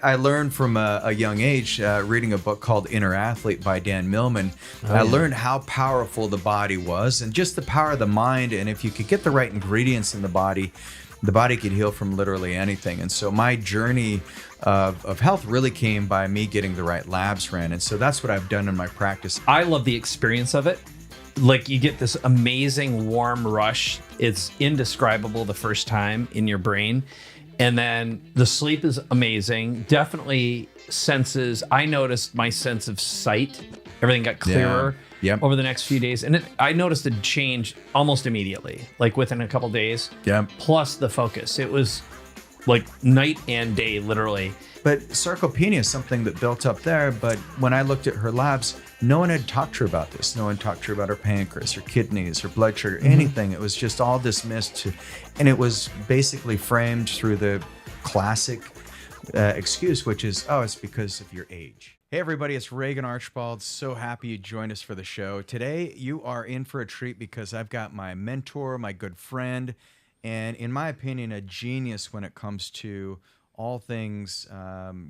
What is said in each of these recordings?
I learned from a young age, reading a book called Inner Athlete by Dan Millman. I learned how powerful the body was and just the power of the mind. And if you could get the right ingredients in the body could heal from literally anything. And so my journey of health really came by me getting the right labs ran. And so that's what I've done in my practice. I love the experience of it. Like, you get this amazing warm rush. It's indescribable the first time in your brain. And then the sleep is amazing. Definitely senses. I noticed my sense of sight. Everything got clearer over the next few days. And I noticed a change almost immediately, like within a couple days. Yeah. Plus the focus. It was like night and day, literally. But sarcopenia is something that built up there. But when I looked at her labs, no one had talked to her about this. No one talked to her about her pancreas, her kidneys, her blood sugar, anything. It was just all dismissed. And it was basically framed through the classic excuse, which is, oh, it's because of your age. Hey, everybody, it's Regan Archibald. So happy you joined us for the show. Today, you are in for a treat because I've got my mentor, my good friend, and in my opinion, a genius when it comes to all things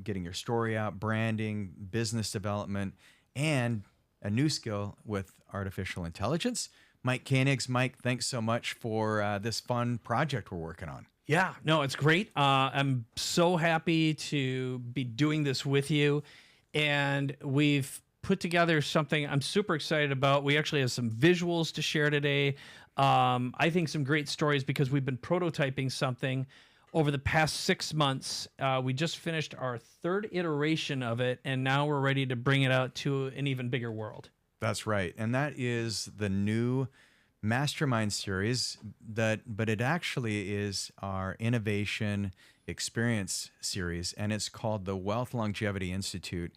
getting your story out, branding, business development, and a new skill with artificial intelligence. Mike Koenigs. Mike, thanks so much for this fun project we're working on. Yeah, no, it's great. I'm so happy to be doing this with you. And we've put together something I'm super excited about. We actually have some visuals to share today. I think some great stories because we've been prototyping something over the past 6 months. We just finished our third iteration of it, and now we're ready to bring it out to an even bigger world. That's right. And that is the new Mastermind series, but it actually is our innovation experience series, and it's called the Wealth Longevity Institute.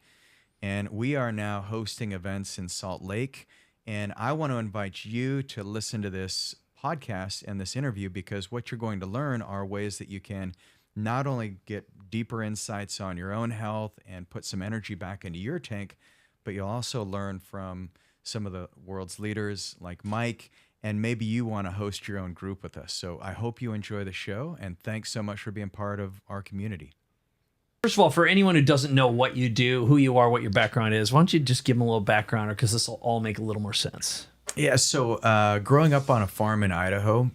And we are now hosting events in Salt Lake. And I want to invite you to listen to this podcast and this interview because what you're going to learn are ways that you can not only get deeper insights on your own health and put some energy back into your tank, but you'll also learn from some of the world's leaders like Mike, and maybe you want to host your own group with us. So I hope you enjoy the show, and thanks so much for being part of our community. First of all, for anyone who doesn't know what you do, who you are, what your background is, why don't you just give them a little background, because this will all make a little more sense. Yeah, so growing up on a farm in Idaho,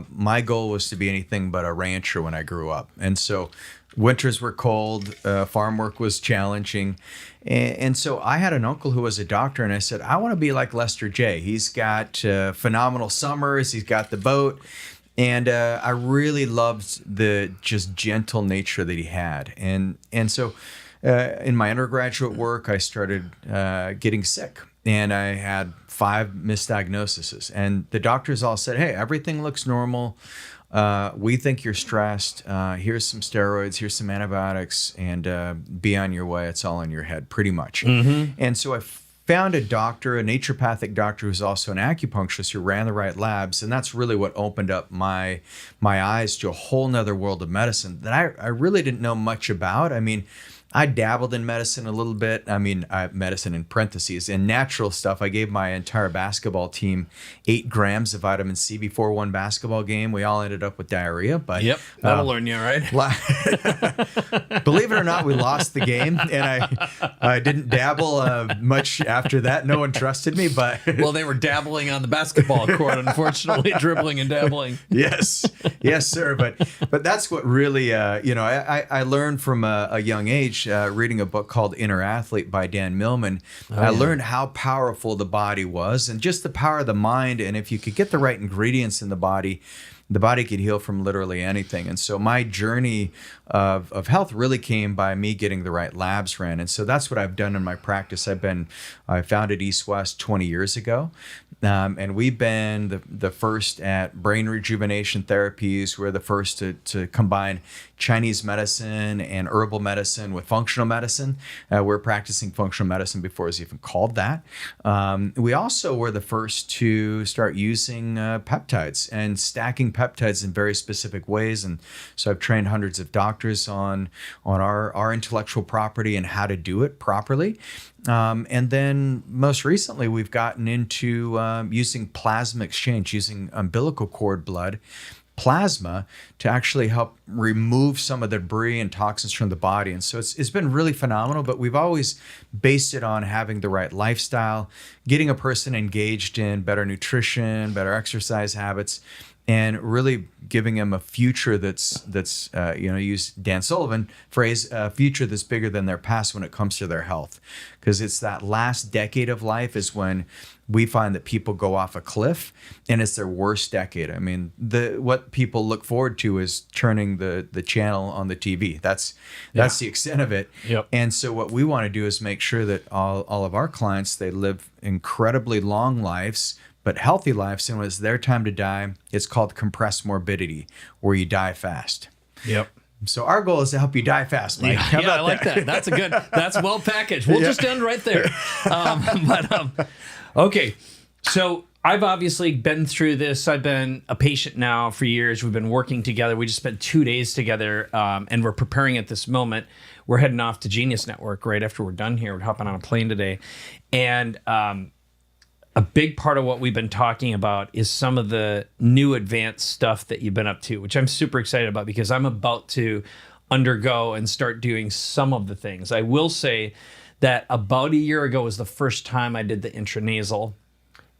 my goal was to be anything but a rancher when I grew up. And so winters were cold, farm work was challenging. And so I had an uncle who was a doctor, and I said, I want to be like Lester J. He's got phenomenal summers, he's got the boat. And I really loved the just gentle nature that he had. And so in my undergraduate work, I started getting sick. And I had 5 misdiagnoses. And the doctors all said, hey, everything looks normal. We think you're stressed. Here's some steroids. Here's some antibiotics. And be on your way. It's all in your head, pretty much. And so I found a doctor, a naturopathic doctor who's also an acupuncturist who ran the right labs. And that's really what opened up my eyes to a whole nother world of medicine that I really didn't know much about. I mean, I dabbled in medicine a little bit. I mean, medicine in parentheses. And natural stuff, I gave my entire basketball team 8 grams of vitamin C before one basketball game. We all ended up with diarrhea. But yep, that'll learn you, right? Believe it or not, we lost the game. And I didn't dabble much after that. No one trusted me. But well, they were dabbling on the basketball court, unfortunately, dribbling and dabbling. Yes, sir. But that's what really, I learned from a young age. Reading a book called Inner Athlete by Dan Millman. I learned how powerful the body was and just the power of the mind. And if you could get the right ingredients in the body could heal from literally anything. And so my journey of health really came by me getting the right labs ran. And so that's what I've done in my practice. I founded EastWest 20 years ago. And we've been the first at brain rejuvenation therapies. We're the first to combine Chinese medicine and herbal medicine with functional medicine. We're practicing functional medicine before it was even called that. We also were the first to start using peptides and stacking peptides in very specific ways. And so I've trained hundreds of doctors on our intellectual property and how to do it properly. And then most recently, we've gotten into using plasma exchange, using umbilical cord blood plasma to actually help remove some of the debris and toxins from the body. And so it's been really phenomenal, but we've always based it on having the right lifestyle, getting a person engaged in better nutrition, better exercise habits, and really giving them a future that's use Dan Sullivan phrase, a future that's bigger than their past when it comes to their health. Because it's that last decade of life is when we find that people go off a cliff, and it's their worst decade. I mean, what people look forward to is turning the channel on the TV. That's the extent of it. Yep. And so what we want to do is make sure that all of our clients, they live incredibly long lives, but healthy lives. And when it's their time to die, it's called compressed morbidity, where you die fast. Yep. So our goal is to help you die fast, Mike. How about I like that. That's well packaged. We'll just end right there. Okay. So I've obviously been through this. I've been a patient now for years. We've been working together. We just spent 2 days together, and we're preparing at this moment. We're heading off to Genius Network right after we're done here. We're hopping on a plane today. And a big part of what we've been talking about is some of the new advanced stuff that you've been up to, which I'm super excited about because I'm about to undergo and start doing some of the things. I will say that about a year ago was the first time I did the intranasal.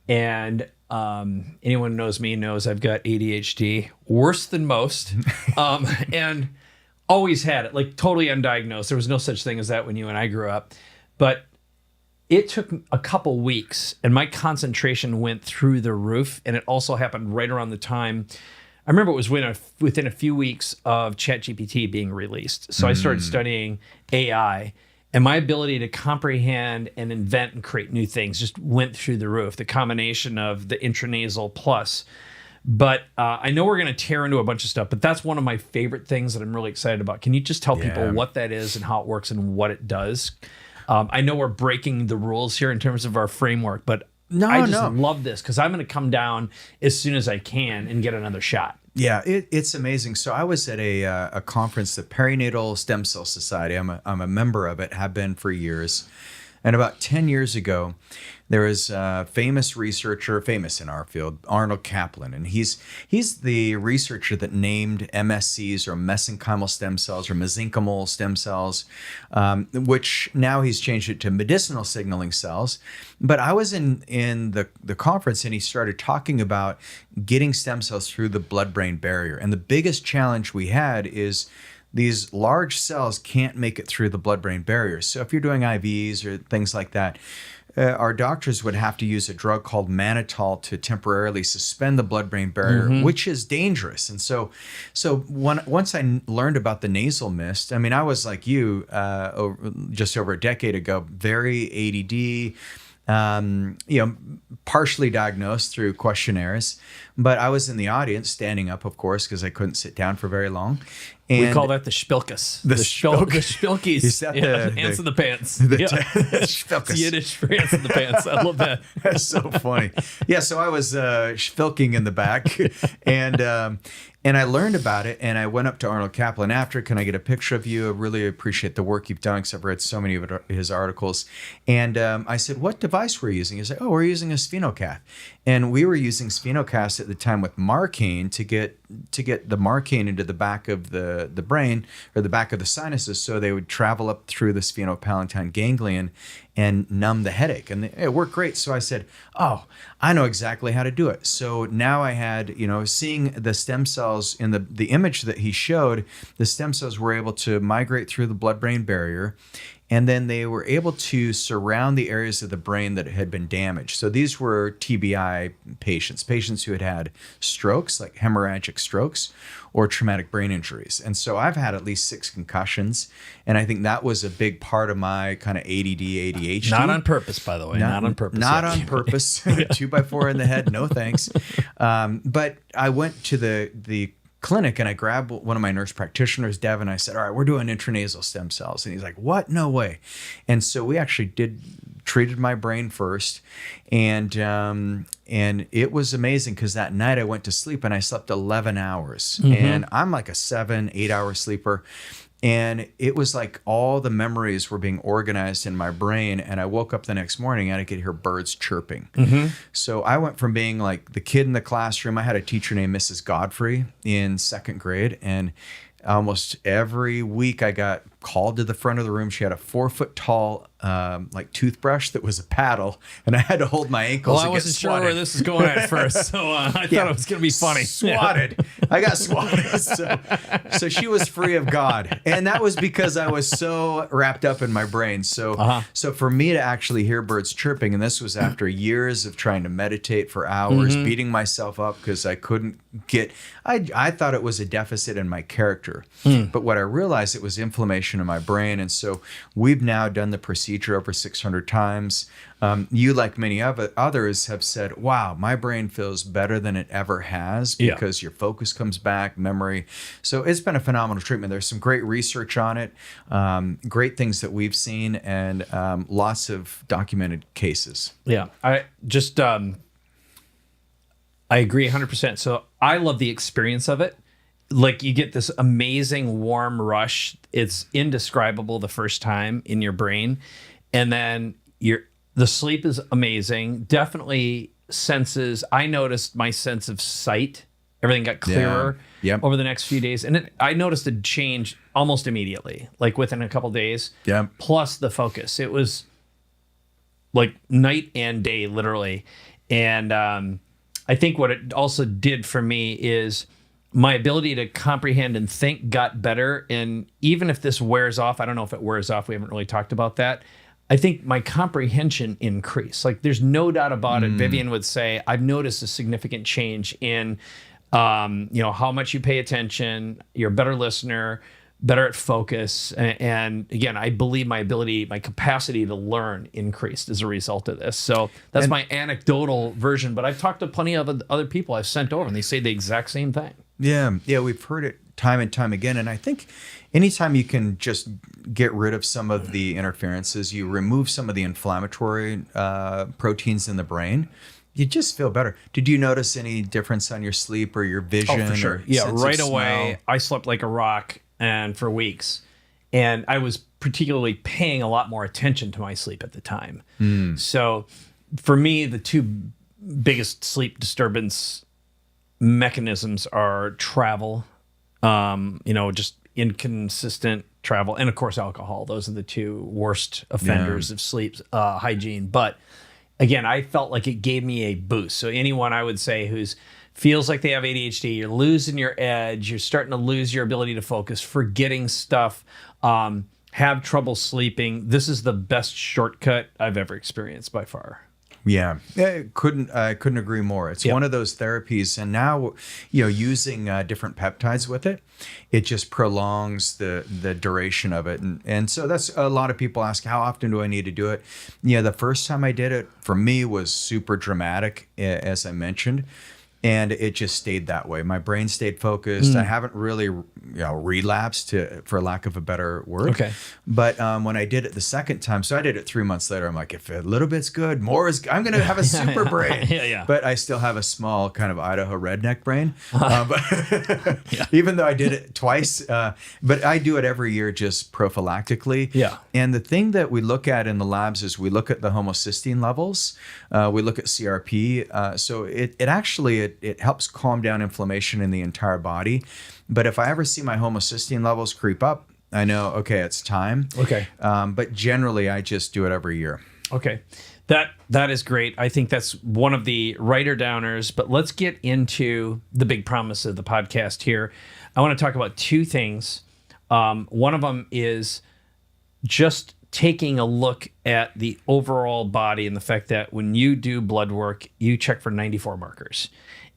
And anyone who knows me knows I've got ADHD, worse than most, and always had it, like totally undiagnosed. There was no such thing as that when you and I grew up. But it took a couple weeks, and my concentration went through the roof. And it also happened right around the time, I remember it was within a few weeks of ChatGPT being released. So I started studying AI, and my ability to comprehend and invent and create new things just went through the roof. The combination of the intranasal plus. But I know we're going to tear into a bunch of stuff, but that's one of my favorite things that I'm really excited about. Can you just tell people what that is and how it works and what it does? I know we're breaking the rules here in terms of our framework, but I just love this because I'm going to come down as soon as I can and get another shot. Yeah, it's amazing. So I was at a conference, the Perinatal Stem Cell Society. I'm a member of it, have been for years. And about 10 years ago, there was a famous researcher, famous in our field, Arnold Kaplan. And he's the researcher that named MSCs, or mesenchymal stem cells, or mesenchymal stem cells, which now he's changed it to medicinal signaling cells. But I was in the conference, and he started talking about getting stem cells through the blood-brain barrier. And the biggest challenge we had is these large cells can't make it through the blood-brain barrier. So if you're doing IVs or things like that, our doctors would have to use a drug called mannitol to temporarily suspend the blood-brain barrier, which is dangerous. And so once I learned about the nasal mist, I mean, I was like you, just over a decade ago, very ADD, partially diagnosed through questionnaires, but I was in the audience standing up, of course, because I couldn't sit down for very long. And we call that the Spilkus. The Spilkies. Is that the ants in the pants. The It's Yiddish for ants in the pants. I love that. That's so funny. Yeah, so I was spilking in the back, and I learned about it, and I went up to Arnold Kaplan after. Can I get a picture of you? I really appreciate the work you've done, because I've read so many of his articles. And I said, what device were you using? He said, we're using a sphenocath. And we were using sphenocaths at the time with Marcaine to get the Marcaine into the back of the brain, or the back of the sinuses, so they would travel up through the sphenopalatine ganglion and numb the headache. And it worked great. So I said, I know exactly how to do it. So now I had, seeing the stem cells in the image that he showed, the stem cells were able to migrate through the blood-brain barrier. And then they were able to surround the areas of the brain that had been damaged. So these were TBI patients who had strokes, like hemorrhagic strokes, or traumatic brain injuries. And so I've had at least 6 concussions. And I think that was a big part of my kind of ADD, ADHD. Not on purpose, by the way. Not on purpose. Not on purpose. 2x4 in the head, no thanks. But I went to the clinic, and I grabbed one of my nurse practitioners, Devin, and I said, all right, we're doing intranasal stem cells. And he's like, what? No way. And so we actually treated my brain first. And it was amazing, because that night I went to sleep and I slept 11 hours. And I'm like a 7-8 hour sleeper. And it was like all the memories were being organized in my brain. And I woke up the next morning and I could hear birds chirping. So I went from being like the kid in the classroom. I had a teacher named Mrs. Godfrey in second grade. And almost every week I got called to the front of the room. She had a 4-foot tall like toothbrush that was a paddle, and I had to hold my ankles. Well, I wasn't sure where this is going at first, so I thought it was going to be funny. Swatted. I got swatted. So she was free of God, and that was because I was so wrapped up in my brain. So so for me to actually hear birds chirping, and this was after years of trying to meditate for hours, beating myself up because I couldn't get. I thought it was a deficit in my character, but what I realized, it was inflammation in my brain, and so we've now done the procedure over 600 times. You, like many others, have said, wow, my brain feels better than it ever has because your focus comes back, memory. So it's been a phenomenal treatment. There's some great research on it, great things that we've seen, and lots of documented cases. Yeah, I agree 100%. So I love the experience of it. Like, you get this amazing warm rush. It's indescribable the first time in your brain. And then the sleep is amazing. Definitely senses. I noticed my sense of sight. Everything got clearer over the next few days. And I noticed a change almost immediately, like within a couple days. Yeah. Plus the focus. It was like night and day, literally. And I think what it also did for me is my ability to comprehend and think got better. And even if this wears off, I don't know if it wears off. We haven't really talked about that. I think my comprehension increased. Like, there's no doubt about it. Vivian would say, I've noticed a significant change in, how much you pay attention. You're a better listener, better at focus. And again, I believe my capacity to learn increased as a result of this. So that's my anecdotal version, but I've talked to plenty of other people I've sent over, and they say the exact same thing. Yeah, we've heard it time and time again. And I think anytime you can just get rid of some of the interferences, you remove some of the inflammatory proteins in the brain, you just feel better. Did you notice any difference on your sleep or your vision? Oh, for sure. Yeah, right away, I slept like a rock and for weeks. And I was particularly paying a lot more attention to my sleep at the time. So for me, the two biggest sleep disturbance mechanisms are travel, just inconsistent travel, and of course alcohol. Those are the two worst offenders of sleep hygiene. But again, I felt like it gave me a boost. So anyone, I would say, who's feels like they have ADHD, you're losing your edge, you're starting to lose your ability to focus, forgetting stuff, have trouble sleeping, this is the best shortcut I've ever experienced by far. Yeah, I couldn't agree more. It's one of those therapies, and now, using different peptides with it, it just prolongs the duration of it, and so that's a lot of people ask, how often do I need to do it? The first time I did it for me was super dramatic, as I mentioned. And it just stayed that way. My brain stayed focused. I haven't really, relapsed, for lack of a better word. Okay. But when I did it the second time, so I did it 3 months later. I'm like, if a little bit's good, more is. I'm going to have a super brain. Yeah. But I still have a small kind of Idaho redneck brain. But even though I did it twice, but I do it every year just prophylactically. Yeah. And the thing that we look at in the labs is we look at the homocysteine levels. We look at CRP. So it actually it helps calm down inflammation in the entire body. But if I ever see my homocysteine levels creep up, I know, okay, it's time. Okay. But generally, I just do it every year. Okay. That is great. I think that's one of the writer downers, but let's get into the big promise of the podcast here. I want to talk about two things. One of them is just taking a look at the overall body and the fact that when you do blood work, you check for 94 markers.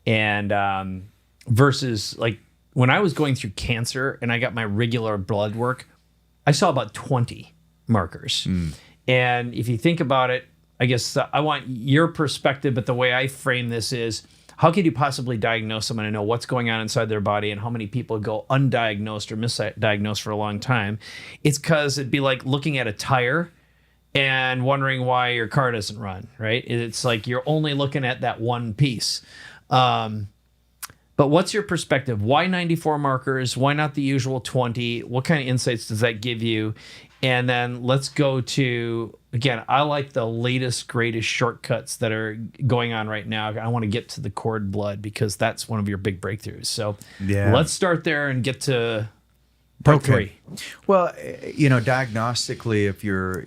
And versus like when I was going through cancer and I got my regular blood work, I saw about 20 markers. And if you think about it, I guess I want your perspective, but the way I frame this is, how could you possibly diagnose someone and know what's going on inside their body, and how many people go undiagnosed or misdiagnosed for a long time? It's because it'd be like looking at a tire and wondering why your car doesn't run, right? It's like you're only looking at that one piece. But what's your perspective? Why 94 markers? Why not the usual 20? What kind of insights does that give you? And then let's go to, again, I like the latest, greatest shortcuts that are going on right now. I want to get to the cord blood because that's one of your big breakthroughs. So let's start there and get to part three. Well, diagnostically, if you're,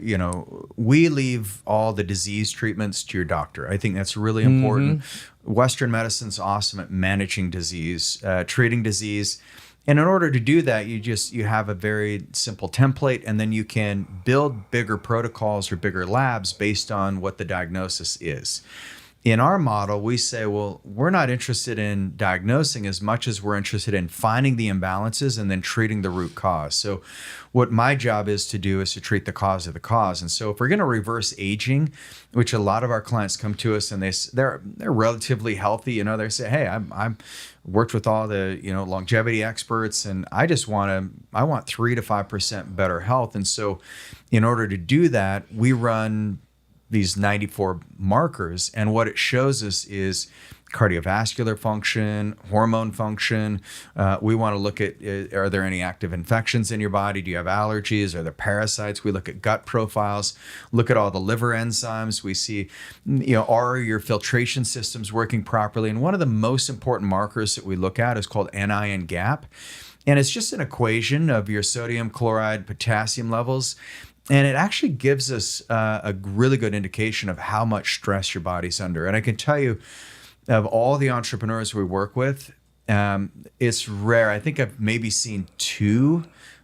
we leave all the disease treatments to your doctor. I think that's really important. Western medicine's awesome at managing disease, treating disease. And in order to do that, you have a very simple template, and then you can build bigger protocols or bigger labs based on what the diagnosis is. In our model, we say, well, we're not interested in diagnosing as much as we're interested in finding the imbalances and then treating the root cause. So what my job is to do is to treat the cause of the cause. And so if we're going to reverse aging, which a lot of our clients come to us and they're relatively healthy, they say, hey, I'm worked with all the longevity experts, and I want 3 to 5% better health. And so in order to do that, we run these 94 markers, and what it shows us is cardiovascular function, hormone function. We want to look at, are there any active infections in your body? Do you have allergies? Are there parasites? We look at gut profiles, look at all the liver enzymes. We see, are your filtration systems working properly? And one of the most important markers that we look at is called anion gap. And it's just an equation of your sodium, chloride, potassium levels. And it actually gives us a really good indication of how much stress your body's under. And I can tell you, of all the entrepreneurs we work with, it's rare. I think I've maybe seen 2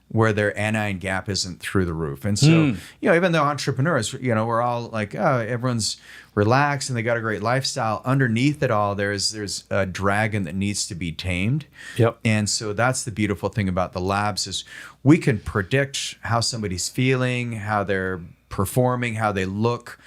where their anion gap isn't through the roof. And so, even though entrepreneurs, we're all like, oh, everyone's relaxed and they got a great lifestyle. Underneath it all, there's a dragon that needs to be tamed. Yep. And so that's the beautiful thing about the labs is we can predict how somebody's feeling, how they're performing, how they look,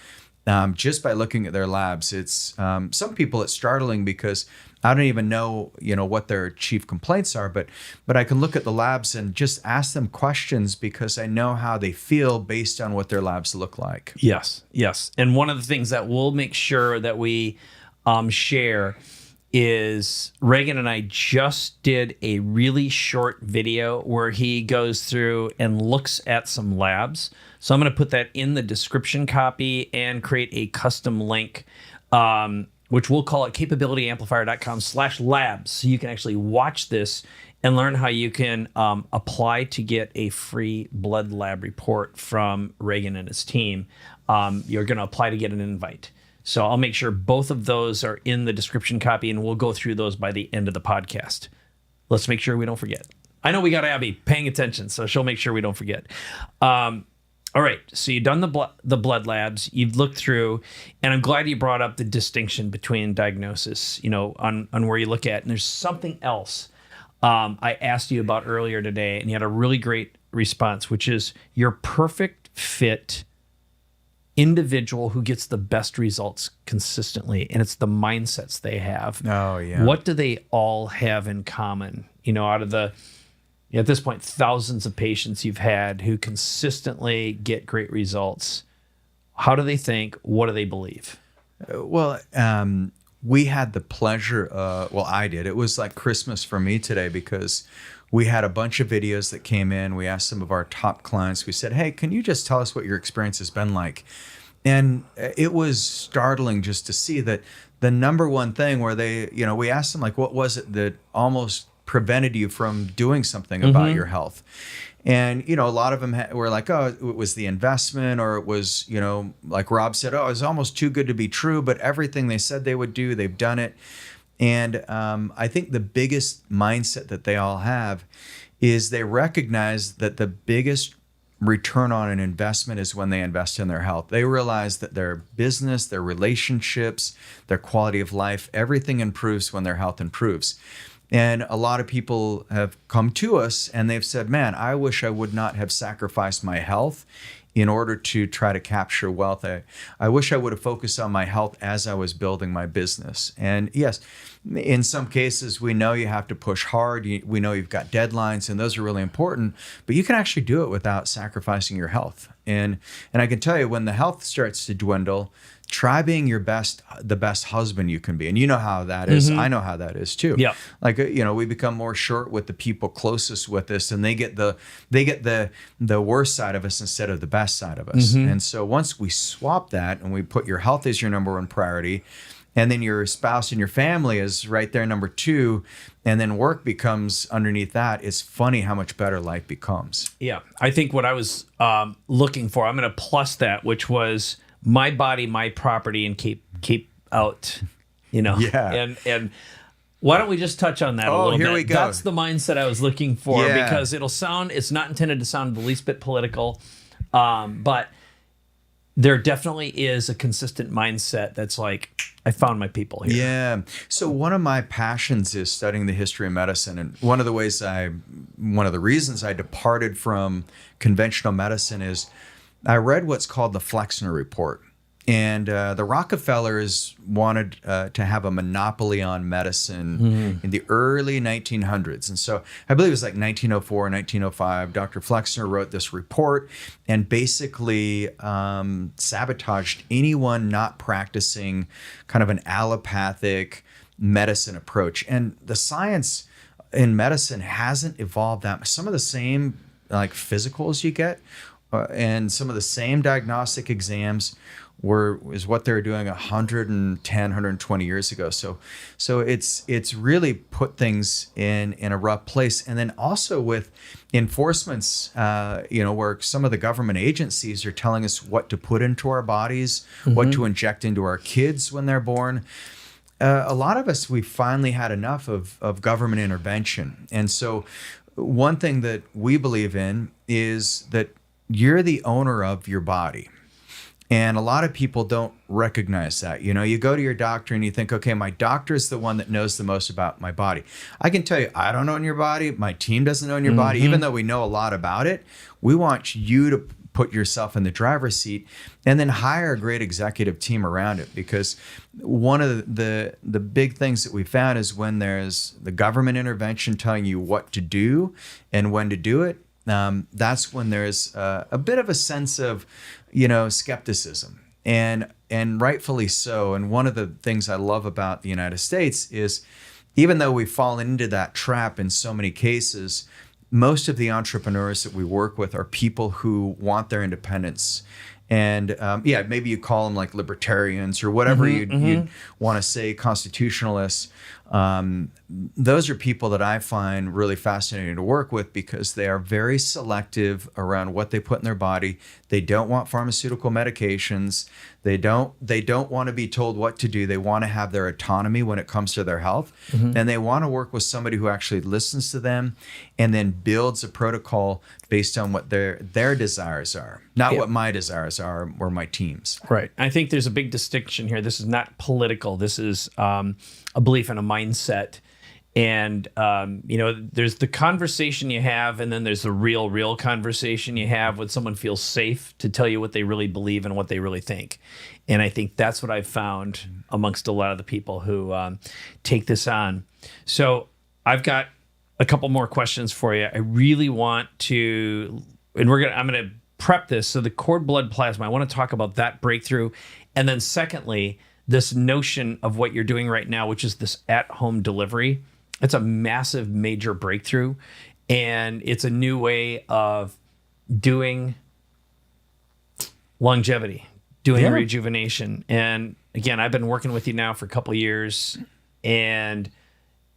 just by looking at their labs. It's some people it's startling because I don't even know, what their chief complaints are, but I can look at the labs and just ask them questions because I know how they feel based on what their labs look like. Yes. And one of the things that we'll make sure that we share is Regan and I just did a really short video where he goes through and looks at some labs. So I'm going to put that in the description copy and create a custom link, which we'll call it capabilityamplifier.com/labs. So you can actually watch this and learn how you can apply to get a free blood lab report from Regan and his team. You're going to apply to get an invite. So I'll make sure both of those are in the description copy, and we'll go through those by the end of the podcast. Let's make sure we don't forget. I know we got Abby paying attention, so she'll make sure we don't forget. All right, so you've done the blood labs, you've looked through, and I'm glad you brought up the distinction between diagnosis, on where you look at. And there's something else I asked you about earlier today, and you had a really great response, which is your perfect fit individual who gets the best results consistently, and it's the mindsets they have. Oh, yeah. What do they all have in common? Out of the at this point, thousands of patients you've had who consistently get great results. How do they think? What do they believe? Well, we had the pleasure, I did. It was like Christmas for me today because we had a bunch of videos that came in. We asked some of our top clients, we said, hey, can you just tell us what your experience has been like? And it was startling just to see that the number one thing where they, we asked them, like, what was it that almost prevented you from doing something about your health? And, a lot of them were like, oh, it was the investment, or it was, like Rob said, oh, it was almost too good to be true, but everything they said they would do, they've done it. And I think the biggest mindset that they all have is they recognize that the biggest return on an investment is when they invest in their health. They realize that their business, their relationships, their quality of life, everything improves when their health improves. And a lot of people have come to us and they've said, man, I wish I would not have sacrificed my health in order to try to capture wealth. I wish I would have focused on my health as I was building my business. And yes, in some cases, we know you have to push hard. We know you've got deadlines, and those are really important, but you can actually do it without sacrificing your health. And I can tell you, when the health starts to dwindle, try being the best husband you can be. And you know how that is. I know how that is too. Yeah. Like, we become more short with the people closest with us, and they get the worst side of us instead of the best side of us. And so once we swap that and we put your health as your number one priority, and then your spouse and your family is right there, number two, and then work becomes underneath that, it's funny how much better life becomes. Yeah. I think what I was looking for, I'm going to plus that, which was my body, my property, and keep out, Yeah. And why don't we just touch on that a little bit? Here we go. That's the mindset I was looking for, because it's not intended to sound the least bit political, but there definitely is a consistent mindset that's like, I found my people here. Yeah. So one of my passions is studying the history of medicine. And one of the reasons I departed from conventional medicine is I read what's called the Flexner Report. And the Rockefellers wanted to have a monopoly on medicine in the early 1900s. And so I believe it was like 1904, 1905, Dr. Flexner wrote this report and basically sabotaged anyone not practicing kind of an allopathic medicine approach. And the science in medicine hasn't evolved that much. Some of the same like physicals you get and some of the same diagnostic exams is what they were doing 110, 120 years ago. So it's really put things in a rough place. And then also with enforcements, where some of the government agencies are telling us what to put into our bodies, what to inject into our kids when they're born. A lot of us, we finally had enough of government intervention. And so one thing that we believe in is that you're the owner of your body. And a lot of people don't recognize that. You go to your doctor and you think, okay, my doctor is the one that knows the most about my body. I can tell you, I don't own your body. My team doesn't own your body. Even though we know a lot about it, we want you to put yourself in the driver's seat and then hire a great executive team around it. Because one of the big things that we found is when there's the government intervention telling you what to do and when to do it, that's when there's a bit of a sense of skepticism, and rightfully so. And one of the things I love about the United States is, even though we've fallen into that trap in so many cases, most of the entrepreneurs that we work with are people who want their independence. And maybe you call them like libertarians or whatever you'd want to say, constitutionalists. Those are people that I find really fascinating to work with because they are very selective around what they put in their body. They don't want pharmaceutical medications. They don't want to be told what to do. They want to have their autonomy when it comes to their health. And they want to work with somebody who actually listens to them and then builds a protocol based on what their desires are, not what my desires are or my team's. Right. I think there's a big distinction here. This is not political. This is a belief and a mindset. And, there's the conversation you have, and then there's the real conversation you have when someone feels safe to tell you what they really believe and what they really think. And I think that's what I've found amongst a lot of the people who take this on. So I've got a couple more questions for you. I really want to, and I'm going to prep this. So the cord blood plasma, I want to talk about that breakthrough. And then secondly, this notion of what you're doing right now, which is this at-home delivery. It's a massive, major breakthrough, and it's a new way of doing longevity, doing rejuvenation. And again, I've been working with you now for a couple of years, and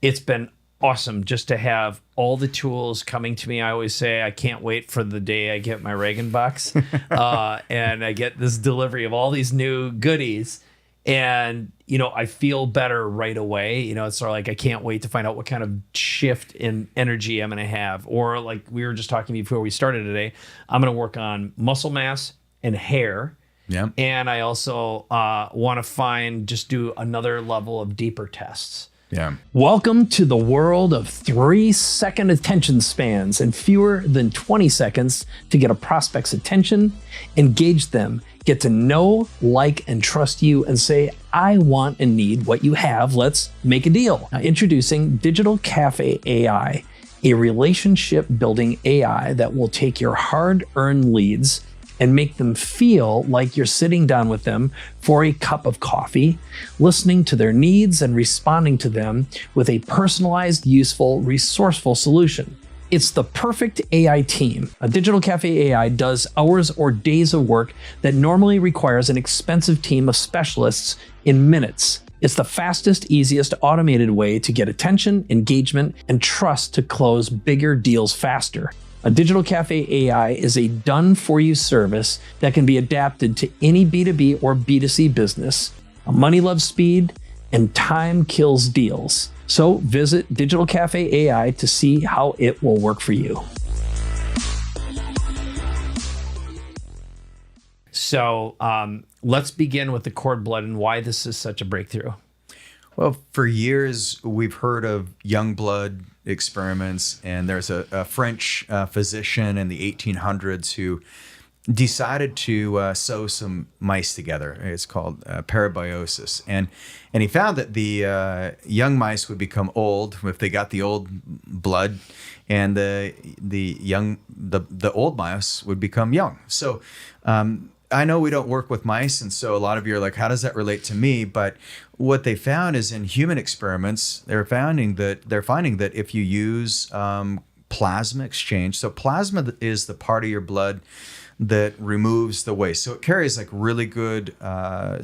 it's been awesome just to have all the tools coming to me. I always say I can't wait for the day I get my Regan box and I get this delivery of all these new goodies. And, I feel better right away. It's sort of like I can't wait to find out what kind of shift in energy I'm going to have. Or like we were just talking before we started today, I'm going to work on muscle mass and hair. Yeah. And I also want to do another level of deeper tests. Yeah. Welcome to the world of 3-second attention spans and fewer than 20 seconds to get a prospect's attention, engage them, get to know, like, and trust you, and say, I want and need what you have. Let's make a deal. Now, introducing Digital Cafe AI, a relationship building AI that will take your hard-earned leads and make them feel like you're sitting down with them for a cup of coffee, listening to their needs and responding to them with a personalized, useful, resourceful solution. It's the perfect AI team. A Digital Cafe AI does hours or days of work that normally requires an expensive team of specialists in minutes. It's the fastest, easiest, automated way to get attention, engagement, and trust to close bigger deals faster. A Digital Cafe AI is a done-for-you service that can be adapted to any B2B or B2C business. Money loves speed, and time kills deals. So visit Digital Cafe AI to see how it will work for you. So let's begin with the cord blood and why this is such a breakthrough. Well, for years, we've heard of young blood experiments, and there's a French physician in the 1800s who decided to sew some mice together. It's called parabiosis. And he found that the young mice would become old if they got the old blood, and the old mice would become young. So I know we don't work with mice, and so a lot of you are like, how does that relate to me? But what they found is in human experiments, they're finding that if you use plasma exchange, so plasma is the part of your blood that removes the waste. So it carries like really good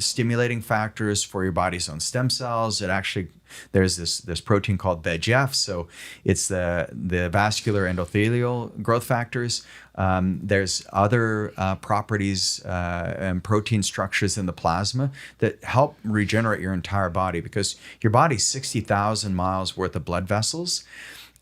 stimulating factors for your body's own stem cells. It actually, there's this protein called VEGF. So it's the vascular endothelial growth factors. There's other properties and protein structures in the plasma that help regenerate your entire body, because your body's 60,000 miles worth of blood vessels.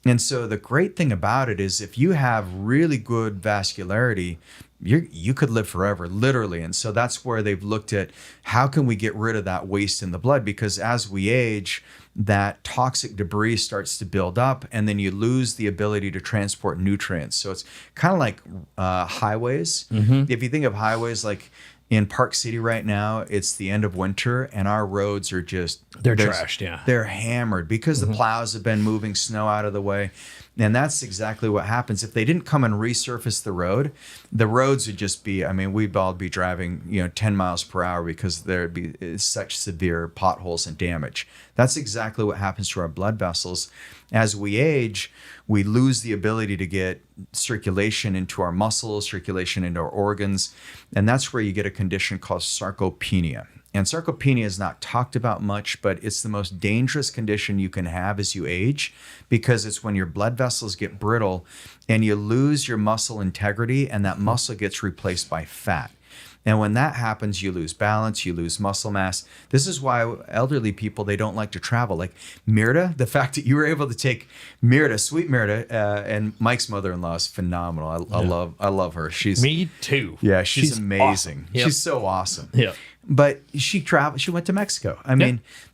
And so the great thing about it is if you have really good vascularity, you could live forever, literally. And so that's where they've looked at how can we get rid of that waste in the blood, because as we age, that toxic debris starts to build up, and then you lose the ability to transport nutrients. So it's kind of like highways. Mm-hmm. If you think of highways, like in Park City right now, it's the end of winter, and our roads are they're trashed. Yeah, they're hammered because the plows have been moving snow out of the way. And that's exactly what happens. If they didn't come and resurface the roads would just be, we'd all be driving, 10 miles per hour because there'd be such severe potholes and damage. That's exactly what happens to our blood vessels. As we age, we lose the ability to get circulation into our muscles, circulation into our organs. And that's where you get a condition called sarcopenia. And sarcopenia is not talked about much, but it's the most dangerous condition you can have as you age, because it's when your blood vessels get brittle and you lose your muscle integrity, and that muscle gets replaced by fat. And when that happens, you lose balance, you lose muscle mass. This is why elderly people, they don't like to travel. Like Mirta, the fact that you were able to take Mirta, sweet Mirta, and Mike's mother-in-law is phenomenal. I love her. Me too. Yeah, she's amazing. Awesome. Yep. She's so awesome. Yeah. But she traveled. She went to Mexico.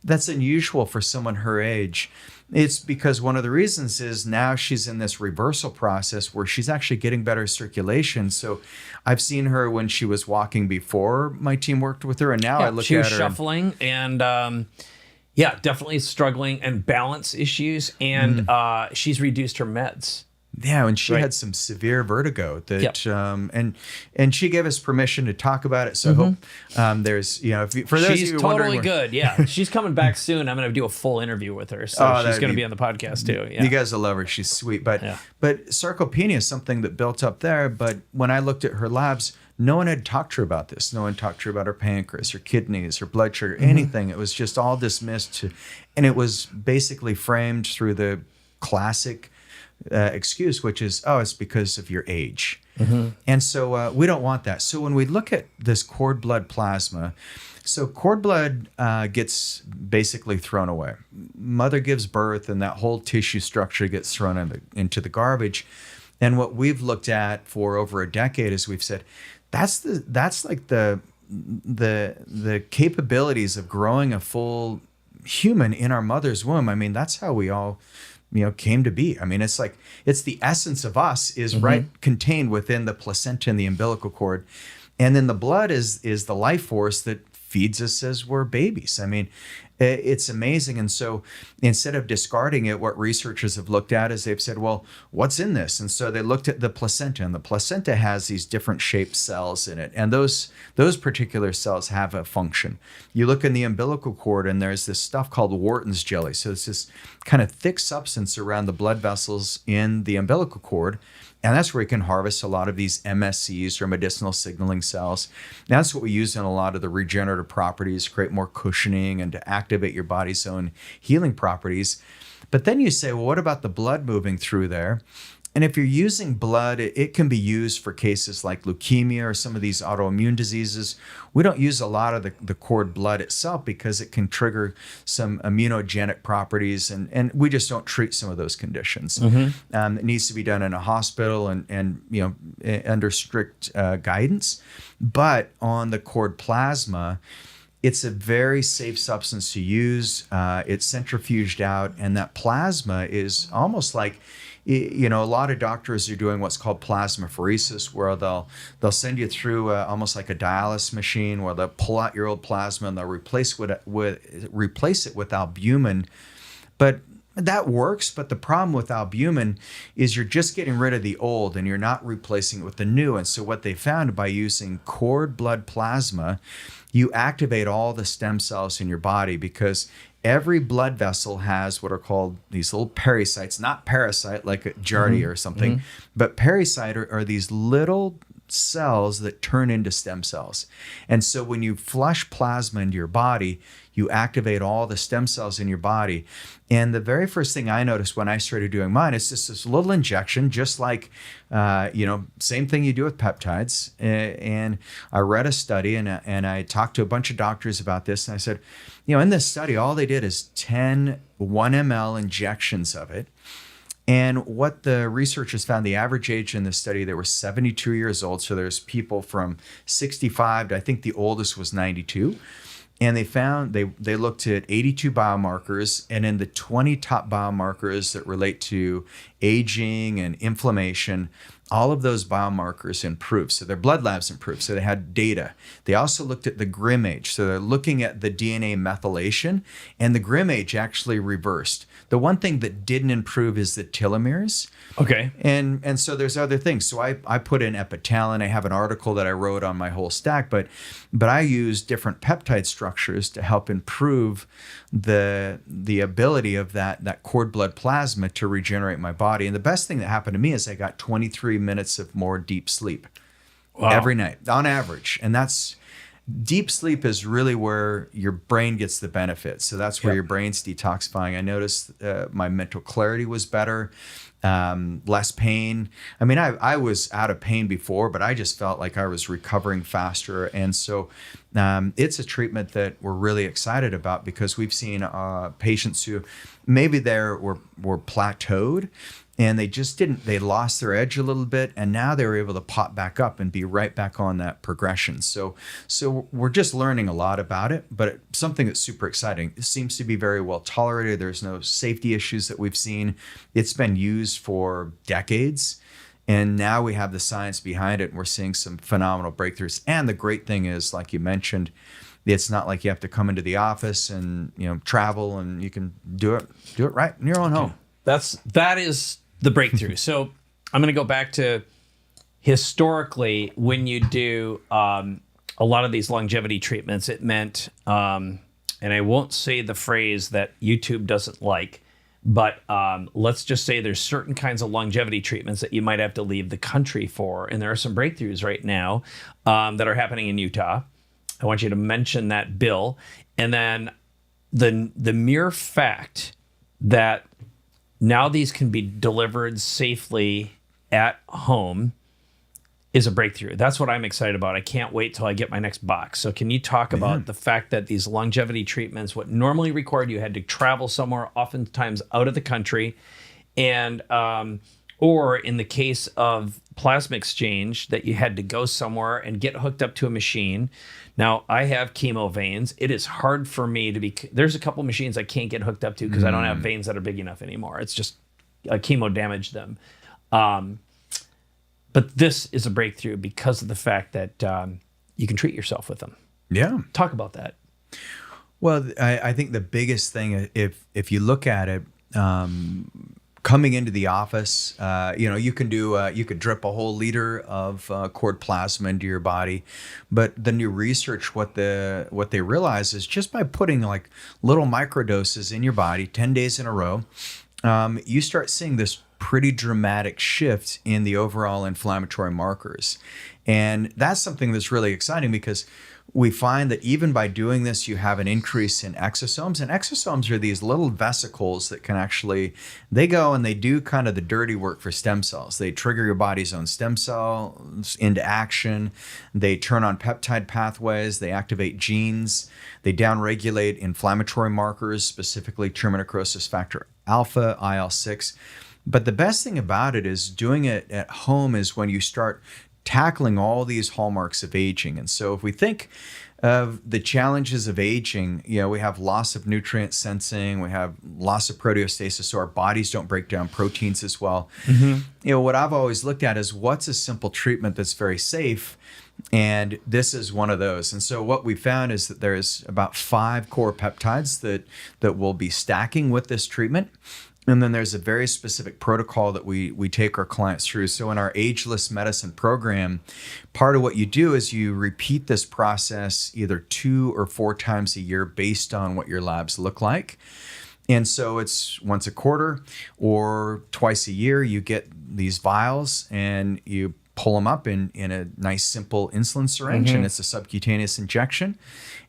That's unusual for someone her age. It's because one of the reasons is now she's in this reversal process where she's actually getting better circulation. So I've seen her when she was walking before my team worked with her, and now I look at her. She was shuffling and definitely struggling and balance issues, and she's reduced her meds. Yeah, and she had some severe vertigo that, and she gave us permission to talk about it. So I hope there's, for those she's of you totally good. Yeah, she's coming back soon. I'm going to do a full interview with her, so she's going to be on the podcast too. Yeah. You guys will love her. She's sweet, but sarcopenia is something that built up there. But when I looked at her labs, no one had talked to her about this. No one talked to her about her pancreas, her kidneys, her blood sugar, anything. It was just all dismissed, and it was basically framed through the classic excuse, which is, it's because of your age. And so we don't want that. So when we look at this cord blood plasma, so cord blood gets basically thrown away. Mother gives birth, and that whole tissue structure gets thrown into the garbage. And what we've looked at for over a decade is we've said that's like the capabilities of growing a full human in our mother's womb. I mean, that's how we all, came to be. I mean, it's like, it's the essence of us is right contained within the placenta and the umbilical cord. And then the blood is the life force that feeds us as we're babies. I mean, it's amazing. And so instead of discarding it, what researchers have looked at is they've said, well, what's in this? And so they looked at the placenta, and the placenta has these different shaped cells in it. And those particular cells have a function. You look in the umbilical cord, and there's this stuff called Wharton's jelly. So it's this kind of thick substance around the blood vessels in the umbilical cord. And that's where you can harvest a lot of these MSCs, or medicinal signaling cells. And that's what we use in a lot of the regenerative properties, create more cushioning and to activate your body's own healing properties. But then you say, well, what about the blood moving through there? And if you're using blood, it can be used for cases like leukemia or some of these autoimmune diseases. We don't use a lot of the cord blood itself because it can trigger some immunogenic properties, and we just don't treat some of those conditions. It needs to be done in a hospital and under strict guidance. But on the cord plasma, it's a very safe substance to use. It's centrifuged out, and that plasma is almost like, a lot of doctors are doing what's called plasmapheresis, where they'll send you through almost like a dialysis machine, where they'll pull out your old plasma and they'll replace it with albumin. But that works, but the problem with albumin is you're just getting rid of the old and you're not replacing it with the new. And so what they found, by using cord blood plasma, you activate all the stem cells in your body, because every blood vessel has what are called these little pericytes, not parasite like a giardia or something, but pericyte are these little cells that turn into stem cells. And so when you flush plasma into your body, you activate all the stem cells in your body. And the very first thing I noticed when I started doing mine is just this little injection, just like, same thing you do with peptides. And I read a study, and I talked to a bunch of doctors about this. And I said, in this study, all they did is 10 1 ml injections of it. And what the researchers found, the average age in this study, they were 72 years old. So there's people from 65 to, I think the oldest was 92. And they found, they looked at 82 biomarkers, and in the 20 top biomarkers that relate to aging and inflammation, all of those biomarkers improved. So their blood labs improved. So they had data. They also looked at the Grim age. So they're looking at the DNA methylation, and the Grim age actually reversed. The one thing that didn't improve is the telomeres. Okay. And so there's other things. So I put in epitalin. I have an article that I wrote on my whole stack, but I use different peptide structures to help improve the ability of that cord blood plasma to regenerate my body. And the best thing that happened to me is I got 23 minutes of more deep sleep every night on average. And that's deep sleep is really where your brain gets the benefit. So that's where your brain's detoxifying. I noticed my mental clarity was better, less pain. I mean, I was out of pain before, but I just felt like I was recovering faster. And so it's a treatment that we're really excited about, because we've seen patients who maybe were plateaued, and they lost their edge a little bit, and now they were able to pop back up and be right back on that progression. So we're just learning a lot about it, but it's something that's super exciting. It seems to be very well tolerated. There's no safety issues that we've seen. It's been used for decades, and now we have the science behind it, and we're seeing some phenomenal breakthroughs. And the great thing is, like you mentioned, it's not like you have to come into the office and travel, and you can do it right in your own home. That is the breakthrough. So I'm going to go back to historically, when you do a lot of these longevity treatments, it meant, and I won't say the phrase that YouTube doesn't like, but let's just say there's certain kinds of longevity treatments that you might have to leave the country for. And there are some breakthroughs right now that are happening in Utah. I want you to mention that bill. And then the mere fact that now these can be delivered safely at home is a breakthrough. That's what I'm excited about. I can't wait till I get my next box. So can you talk about the fact that these longevity treatments, what normally required you had to travel somewhere, oftentimes out of the country, and or in the case of plasma exchange, that you had to go somewhere and get hooked up to a machine. Now, I have chemo veins. It is hard for me to be, there's a couple machines I can't get hooked up to because I don't have veins that are big enough anymore. It's just chemo damaged them. But this is a breakthrough because of the fact that you can treat yourself with them. Yeah. Talk about that. Well, I think the biggest thing, if you look at it, coming into the office, you can do you could drip a whole liter of cord plasma into your body, but the new research, what they realize is just by putting like little microdoses in your body 10 days in a row, you start seeing this pretty dramatic shift in the overall inflammatory markers, and that's something that's really exciting because we find that even by doing this, you have an increase in exosomes. And exosomes are these little vesicles that can actually, they go and they do kind of the dirty work for stem cells. They trigger your body's own stem cells into action. They turn on peptide pathways. They activate genes. They downregulate inflammatory markers, specifically tumor necrosis factor alpha, IL-6. But the best thing about it is doing it at home is when you start tackling all these hallmarks of aging. And so if we think of the challenges of aging, we have loss of nutrient sensing, we have loss of proteostasis, so our bodies don't break down proteins as well. What I've always looked at is what's a simple treatment that's very safe, and this is one of those. And so what we found is that there's about 5 core peptides that will be stacking with this treatment. And then there's a very specific protocol that we take our clients through. So in our Ageless medicine program, part of what you do is you repeat this process either 2 or 4 times a year based on what your labs look like. And so it's once a quarter or twice a year, you get these vials and you pull them up in a nice simple insulin syringe, and it's a subcutaneous injection.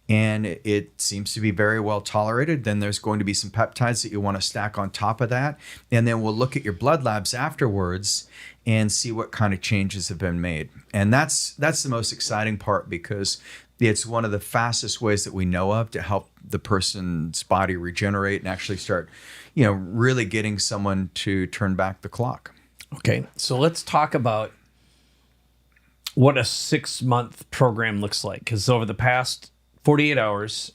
And it seems to be very well tolerated. Then there's going to be some peptides that you want to stack on top of that. And then we'll look at your blood labs afterwards and see what kind of changes have been made. And that's the most exciting part because it's one of the fastest ways that we know of to help the person's body regenerate and actually start, really getting someone to turn back the clock. Okay, so let's talk about what a 6-month program looks like. Because over the past 48 hours,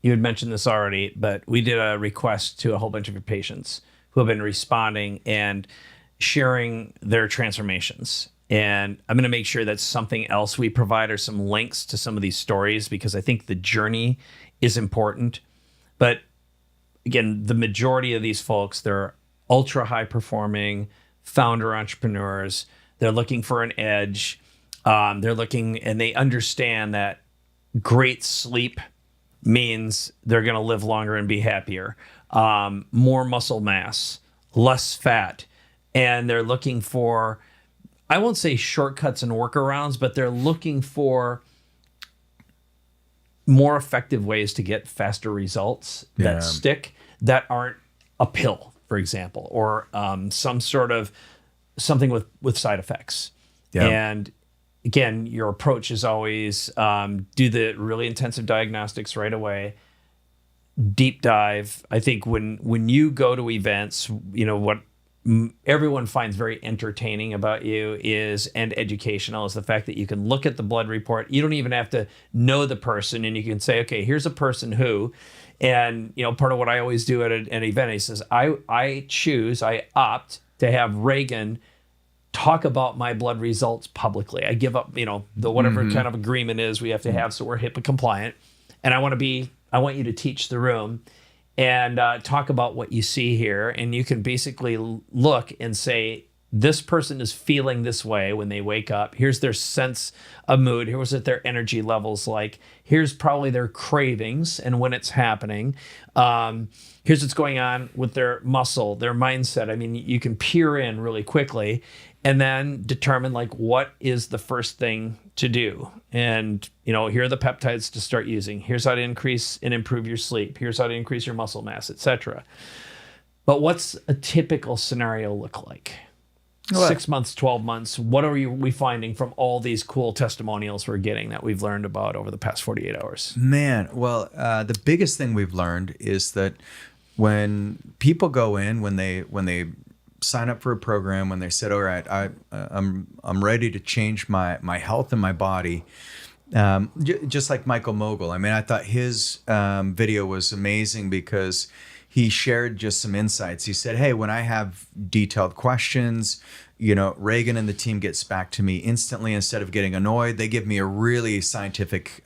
you had mentioned this already, but we did a request to a whole bunch of your patients who have been responding and sharing their transformations. And I'm going to make sure that something else we provide are some links to some of these stories because I think the journey is important. But again, the majority of these folks, they're ultra high performing founder entrepreneurs. They're looking for an edge. They're looking and they understand that great sleep means they're going to live longer and be happier. More muscle mass, less fat. And they're looking for, I won't say shortcuts and workarounds, but they're looking for more effective ways to get faster results that stick, that aren't a pill, for example, or some sort of something with side effects. Yeah. And again, your approach is always do the really intensive diagnostics right away, deep dive. I think when you go to events, what everyone finds very entertaining about you and educational is the fact that you can look at the blood report. You don't even have to know the person, and you can say, okay, here's a person who, and part of what I always do at an event, he says, I opt to have Regan talk about my blood results publicly. I give up, the whatever kind of agreement is we have to have, so we're HIPAA compliant. And I want you to teach the room and talk about what you see here. And you can basically look and say, this person is feeling this way when they wake up. Here's their sense of mood. Here's what their energy level's like. Here's probably their cravings and when it's happening. Here's what's going on with their muscle, their mindset. I mean, you can peer in really quickly and then determine what is the first thing to do. And, here are the peptides to start using. Here's how to increase and improve your sleep. Here's how to increase your muscle mass, etc. But what's a typical scenario look like? 6 months, 12 months. What are we finding from all these cool testimonials we're getting that we've learned about over the past 48 hours? Man, well, the biggest thing we've learned is that when people go in, when they sign up for a program, when they said, all right, I'm ready to change my health and my body. Just like Michael Mogul. I mean, I thought his video was amazing because he shared just some insights. He said, hey, when I have detailed questions, Regan and the team gets back to me instantly. Instead of getting annoyed, they give me a really scientific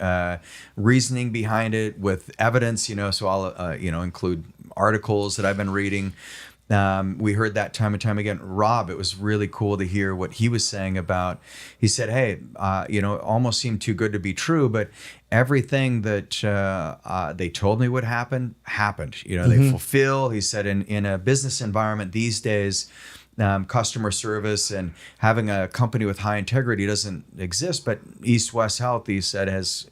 reasoning behind it with evidence, so I'll, include articles that I've been reading. We heard that time and time again. Rob, it was really cool to hear what he was saying about, he said, hey, it almost seemed too good to be true, but everything that they told me would happen, happened. They fulfill, he said, in a business environment these days, customer service and having a company with high integrity doesn't exist, but EastWest Health, he said, has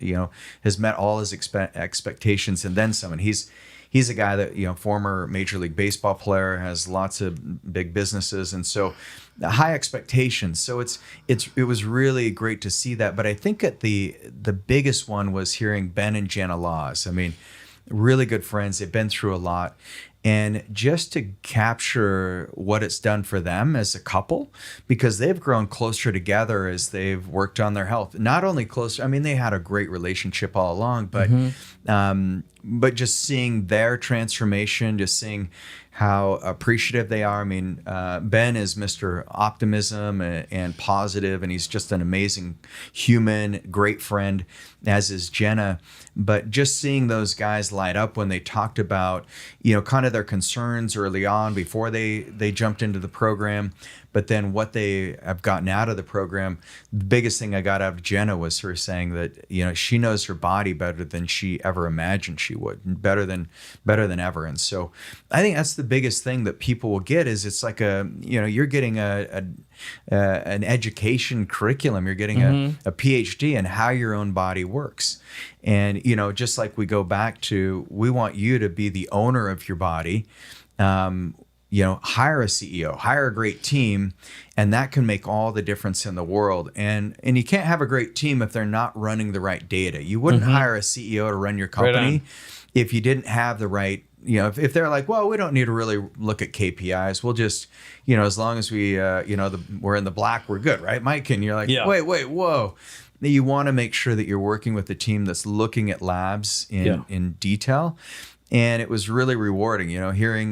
met all his expectations and then some. And he's a guy that, former Major League Baseball player, has lots of big businesses. And so high expectations. So it was really great to see that. But I think that the biggest one was hearing Ben and Jenna Laws. I mean, really good friends. They've been through a lot. And just to capture what it's done for them as a couple, because they've grown closer together as they've worked on their health. Not only closer, I mean, they had a great relationship all along, but just seeing their transformation, just seeing how appreciative they are. I mean, Ben is Mr. Optimism and positive, and he's just an amazing human, great friend, as is Jenna. But just seeing those guys light up when they talked about, kind of their concerns early on before they jumped into the program, but then what they have gotten out of the program. The biggest thing I got out of Jenna was her saying that, she knows her body better than she ever imagined she would, better than ever. And so I think that's the biggest thing that people will get is it's like you're getting an education curriculum. You're getting a PhD in how your own body works. And, just like we go back to, we want you to be the owner of your body. Hire a CEO, hire a great team, and that can make all the difference in the world. And you can't have a great team if they're not running the right data. You wouldn't hire a CEO to run your company if you didn't have the right, if they're like, well, we don't need to really look at KPIs. We'll just, as long as we, we're in the black, we're good, right, Mike? And you're like, wait, whoa. You want to make sure that you're working with a team that's looking at labs in detail. And it was really rewarding, hearing,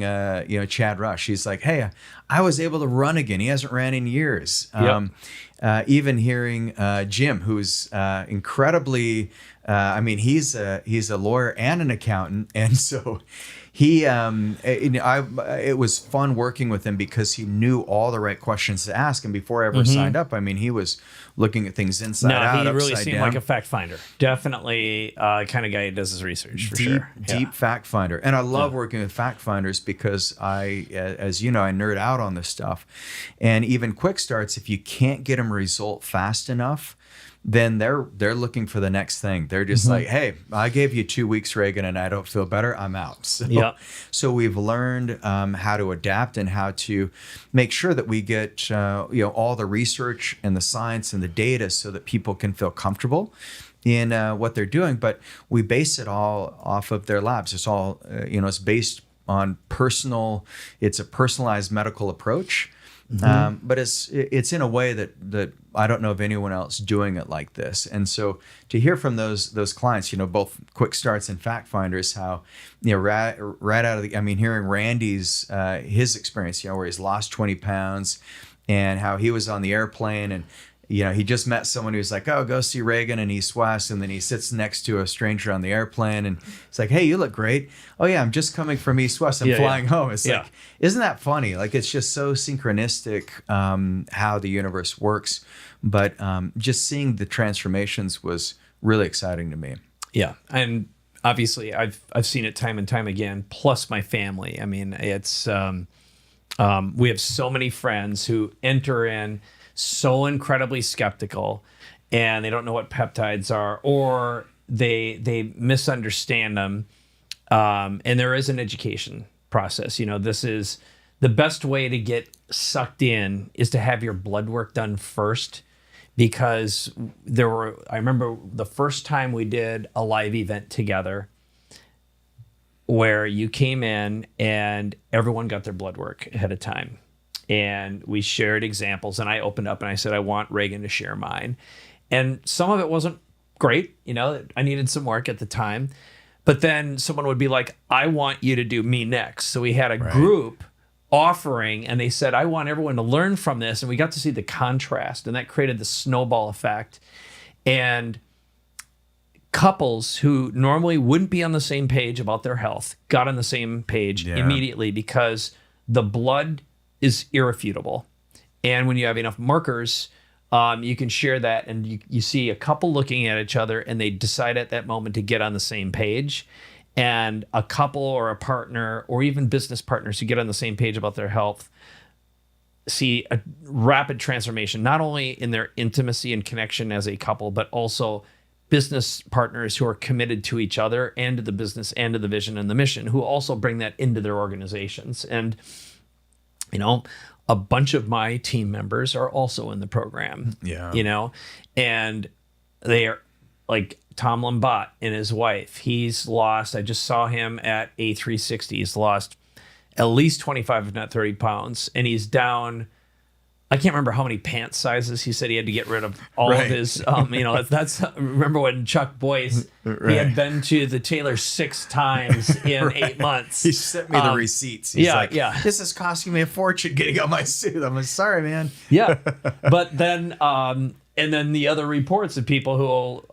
Chad Rush. He's like, hey, I was able to run again. He hasn't ran in years. Even hearing Jim, who's incredibly, he's a lawyer and an accountant. And so it was fun working with him because he knew all the right questions to ask. And before I ever signed up, he was looking at things inside out, he really upside seemed down. like a fact finder. Definitely kind of guy who does his research for sure. Deep fact finder. And I love working with fact finders because I nerd out on this stuff. And even quick starts, if you can't get them a result fast enough, then they're looking for the next thing. They're just like, hey, I gave you 2 weeks, Regan, and I don't feel better. I'm out. So we've learned how to adapt and how to make sure that we get all the research and the science and the data so that people can feel comfortable in what they're doing. But we base it all off of their labs. It's all it's based on it's a personalized medical approach. But it's in a way that I don't know of anyone else doing it like this. And so to hear from those clients, both quick starts and fact finders, how, right out of hearing Randy's, his experience, where he's lost 20 pounds and how he was on the airplane and, he just met someone who's like, oh, go see Regan in East West. And then he sits next to a stranger on the airplane and it's like, hey, you look great. Oh yeah, I'm just coming from East West. I'm flying home. It's like, isn't that funny? Like, it's just so synchronistic how the universe works. But just seeing the transformations was really exciting to me. Yeah. And obviously I've seen it time and time again, plus my family. It's, we have so many friends who enter in so incredibly skeptical and they don't know what peptides are, or they misunderstand them. And there is an education process. This is the best way to get sucked in is to have your blood work done first, because I remember the first time we did a live event together where you came in and everyone got their blood work ahead of time. and we shared examples, and I opened up and I said, I want Regan to share mine. And some of it wasn't great. I needed some work at the time. But then someone would be like, I want you to do me next. So we had a group offering, and they said, I want everyone to learn from this. And we got to see the contrast, and that created the snowball effect. And couples who normally wouldn't be on the same page about their health got on the same page immediately, because the blood is irrefutable. And when you have enough markers, you can share that, and you see a couple looking at each other, and they decide at that moment to get on the same page. And a couple or a partner or even business partners who get on the same page about their health see a rapid transformation, not only in their intimacy and connection as a couple, but also business partners who are committed to each other and to the business and to the vision and the mission, who also bring that into their organizations. And, a bunch of my team members are also in the program, and they are like Tom Lambat and his wife. He's lost, I just saw him at A360. He's lost at least 25, if not 30 pounds. And he's down, I can't remember how many pant sizes. He said he had to get rid of all of his, that's remember when Chuck Boyce, he had been to the tailor 6 times in 8 months. He sent me the receipts. He's like, this is costing me a fortune getting on my suit. I'm like, sorry, man. Yeah. But then, and then the other reports of people who will,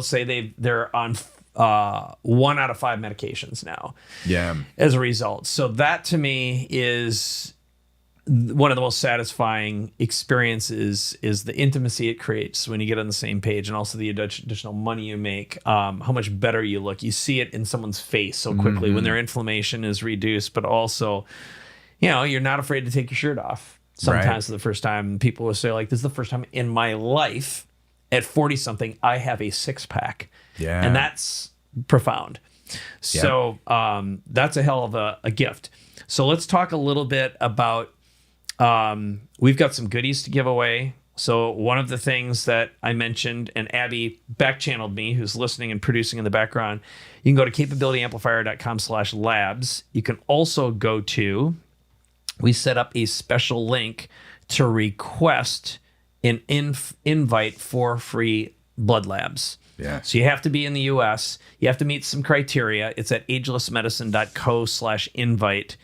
say they're on 1 out of 5 medications now. Yeah. As a result. So that to me is one of the most satisfying experiences, is the intimacy it creates when you get on the same page, and also the additional money you make, how much better you look. You see it in someone's face so quickly when their inflammation is reduced, but also, you're not afraid to take your shirt off. Sometimes for the first time, people will say, like, this is the first time in my life at 40 something, I have a 6-pack. Yeah. And that's profound. So that's a hell of a gift. So let's talk a little bit about, we've got some goodies to give away. So one of the things that I mentioned, and Abby back-channeled me, who's listening and producing in the background, you can go to capabilityamplifier.com/labs. You can also go to, we set up a special link to request an invite for free blood labs. Yeah. So you have to be in the US. You have to meet some criteria. It's at agelessmedicine.co/invite.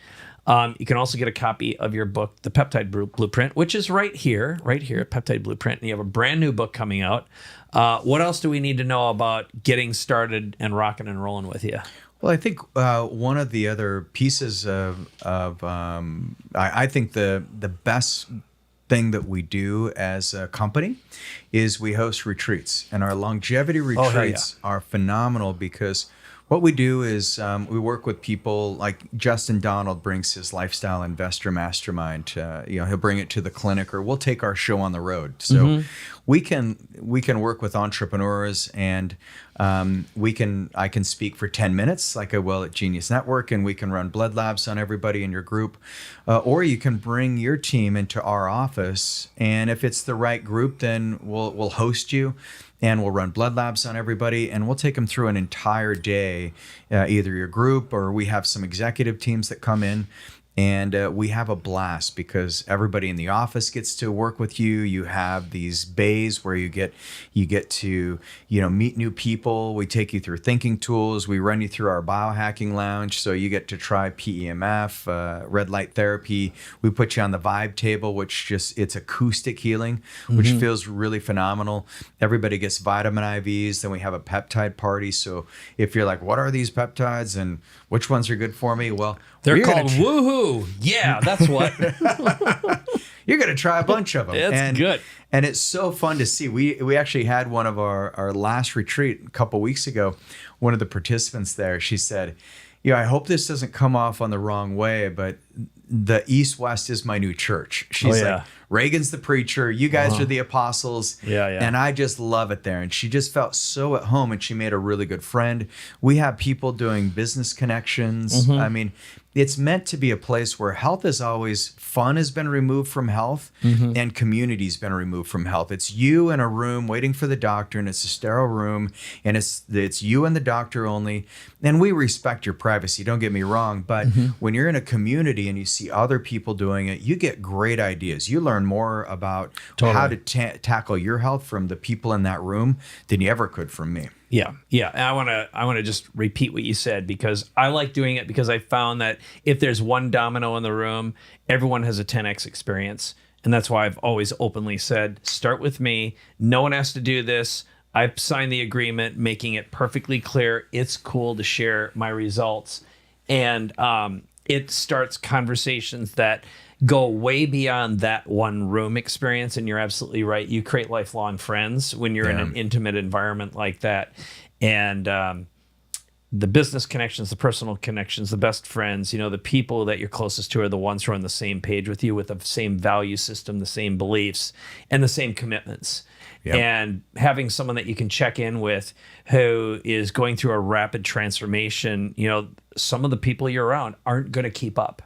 You can also get a copy of your book, The Peptide Blueprint, which is right here, Peptide Blueprint. And you have a brand new book coming out. What else do we need to know about getting started and rocking and rolling with you? Well, I think one of the other pieces I think the best thing that we do as a company is we host retreats, and our longevity retreats are phenomenal, because what we do is we work with people like Justin Donald brings his lifestyle investor mastermind. He'll bring it to the clinic, or we'll take our show on the road. So we can work with entrepreneurs, and I can speak for 10 minutes like I will at Genius Network, and we can run blood labs on everybody in your group. Or you can bring your team into our office, and if it's the right group, then we'll host you. And we'll run blood labs on everybody, and we'll take them through an entire day, either your group, or we have some executive teams that come in, and we have a blast, because everybody in the office gets to work with you. You have these bays where you get to meet new people. We take you through thinking tools. We run you through our biohacking lounge, so you get to try PEMF, red light therapy. We put you on the vibe table, which it's acoustic healing, which feels really phenomenal. Everybody gets vitamin IVs. Then we have a peptide party. So if you're like, what are these peptides and which ones are good for me? Well, they're called Woohoo. Yeah, that's what. You're going to try a bunch of them. It's good. And it's so fun to see. We actually had one of our last retreat a couple weeks ago. One of the participants there, she said, I hope this doesn't come off on the wrong way, but the EastWest is my new church. She's like, Reagan's the preacher. You guys are the apostles. Yeah. And I just love it there. And she just felt so at home, and she made a really good friend. We have people doing business connections. I mean, it's meant to be a place where health is always, fun has been removed from health and community's been removed from health. It's you in a room waiting for the doctor, and it's a sterile room, and it's you and the doctor only. And we respect your privacy, don't get me wrong, but when you're in a community and you see other people doing it, you get great ideas. You learn more about how to tackle your health from the people in that room than you ever could from me. Yeah. And I want to just repeat what you said, because I like doing it, because I found that if there's one domino in the room, everyone has a 10x experience. And that's why I've always openly said, start with me. No one has to do this. I've signed the agreement, making it perfectly clear it's cool to share my results. And it starts conversations that go way beyond that one room experience. And you're absolutely right. You create lifelong friends when you're in an intimate environment like that. And the business connections, the personal connections, the best friends, the people that you're closest to are the ones who are on the same page with you, with the same value system, the same beliefs, and the same commitments. Yep. And having someone that you can check in with who is going through a rapid transformation, some of the people you're around aren't going to keep up.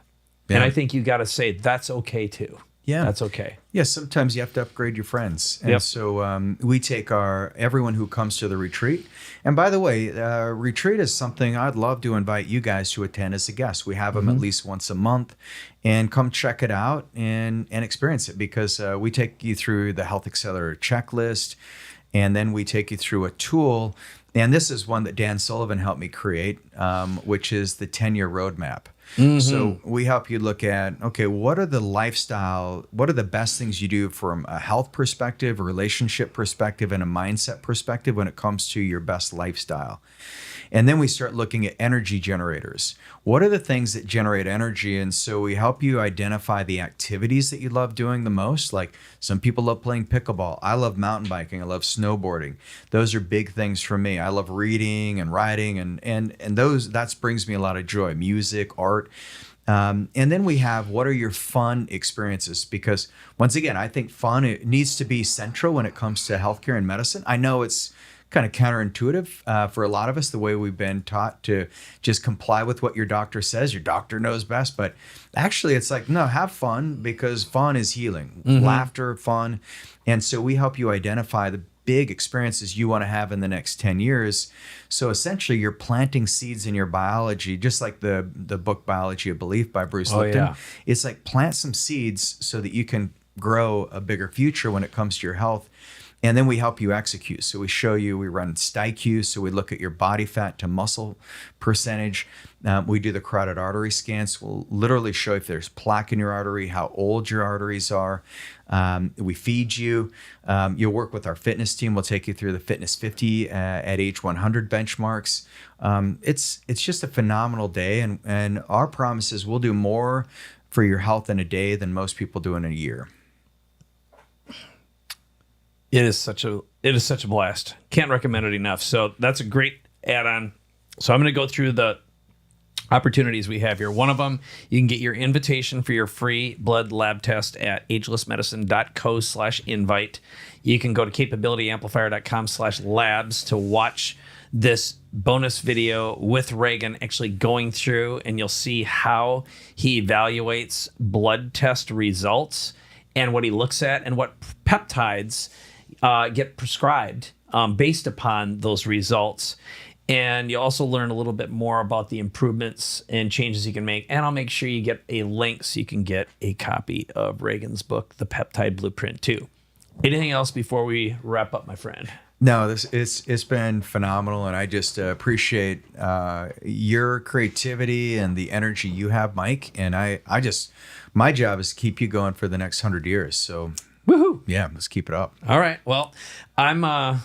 Yeah. And I think you got to say that's okay too. Yeah, that's okay. Yeah, sometimes you have to upgrade your friends. And so we take everyone who comes to the retreat. And by the way, retreat is something I'd love to invite you guys to attend as a guest. We have them at least once a month, and come check it out and experience it, because we take you through the Health Accelerator checklist, and then we take you through a tool. And this is one that Dan Sullivan helped me create, which is the 10-year roadmap. So we help you look at, okay, what are the best things you do from a health perspective, a relationship perspective, and a mindset perspective when it comes to your best lifestyle. And then we start looking at energy generators. What are the things that generate energy? And so we help you identify the activities that you love doing the most. Like, some people love playing pickleball. I love mountain biking. I love snowboarding. Those are big things for me. I love reading and writing, and that brings me a lot of joy. Music, art. And then we have, what are your fun experiences? Because once again, I think fun, it needs to be central when it comes to healthcare and medicine. I know it's kind of counterintuitive for a lot of us, the way we've been taught to just comply with what your doctor says. Your doctor knows best. But actually, it's like, no, have fun, because fun is healing. Laughter, fun. And so we help you identify the big experiences you want to have in the next 10 years. So essentially, you're planting seeds in your biology, just like the book Biology of Belief by Bruce Lipton. Yeah. It's like, plant some seeds so that you can grow a bigger future when it comes to your health. And then we help you execute. So we show you, we run STIQ, so we look at your body fat to muscle percentage. We do the carotid artery scans. We'll literally show if there's plaque in your artery, how old your arteries are. We feed you. You'll work with our fitness team. We'll take you through the Fitness 50 at age 100 benchmarks. It's just a phenomenal day. And our promise is we'll do more for your health in a day than most people do in a year. It is such a blast. Can't recommend it enough. So that's a great add-on. So I'm going to go through the opportunities we have here. One of them, you can get your invitation for your free blood lab test at agelessmedicine.co/invite. You can go to capabilityamplifier.com/labs to watch this bonus video with Regan actually going through, and you'll see how he evaluates blood test results and what he looks at and what peptides get prescribed based upon those results. And you also learn a little bit more about the improvements and changes you can make. And I'll make sure you get a link so you can get a copy of Reagan's book, The Peptide Blueprint, too. Anything else before we wrap up, my friend? No, it's been phenomenal, and I just appreciate your creativity and the energy you have, Mike. And my job is to keep you going for the next 100 years. So, woohoo! Yeah, let's keep it up. All right. Well, I'm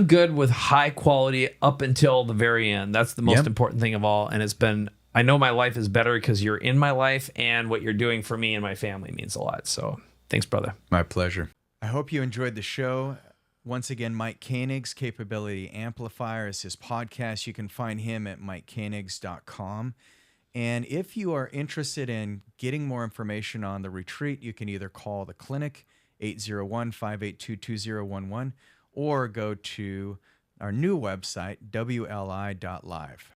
good with high quality up until the very end. That's the most important thing of all. And I know my life is better because you're in my life, and what you're doing for me and my family means a lot. So, thanks, brother. My pleasure. I hope you enjoyed the show. Once again, Mike Koenigs, Capability Amplifier, is his podcast. You can find him at mikekoenigs.com. And if you are interested in getting more information on the retreat, you can either call the clinic, 801-582-2011, or go to our new website, wli.live.